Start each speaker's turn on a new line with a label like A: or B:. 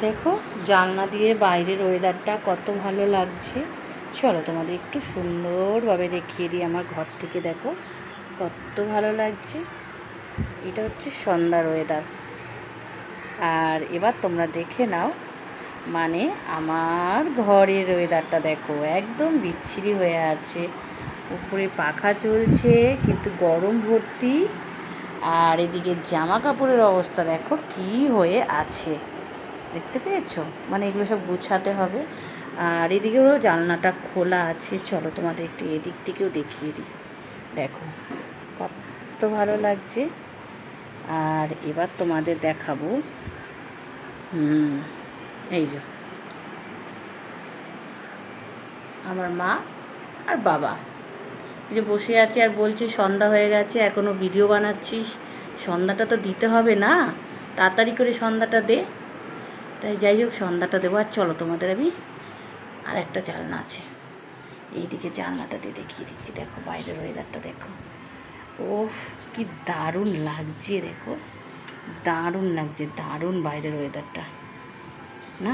A: দেখো জানলা দিয়ে বাইরের ওয়েদারটা কত ভালো লাগছে। চলো তোমাদের একটু সুন্দরভাবে দেখিয়ে দিই আমার ঘর থেকে। দেখো কত ভালো লাগছে। এটা হচ্ছে সন্ধ্যার ওয়েদার। আর এবার তোমরা দেখে নাও, মানে আমার ঘরের ওয়েদারটা দেখো একদম বিচ্ছিরি হয়ে আছে। উপরে পাখা চলছে কিন্তু গরম ভর্তি। আর এদিকে জামা কাপড়ের অবস্থা দেখো কি হয়ে আছে, দেখতে পেয়েছো? মানে এগুলো সব গুছাতে হবে। আর এদিকেও জানলাটা খোলা আছে। চলো তোমাদের একটু এদিক থেকেও দেখিয়ে দিই। দেখো কত ভালো লাগছে। আর এবার তোমাদের দেখাবো, এই যে আমার মা আর বাবা এই যে বসে আছে আর বলছে সন্ধ্যা হয়ে গেছে, এখনও ভিডিও বানাচ্ছিস, সন্ধ্যাটা তো দিতে হবে না, তাড়াতাড়ি করে সন্ধ্যাটা দে। তাই যাই হোক সন্ধ্যাটা দেবো। আর চলো তোমাদের আমি আর একটা জানলা আছে, এইদিকে জানলাটা দিয়ে দেখিয়ে দিচ্ছি। দেখো বাইরের ওয়েদারটা দেখো, ওফ কি দারুণ লাগছে। দেখো দারুণ লাগছে, দারুণ বাইরের ওয়েদারটা না।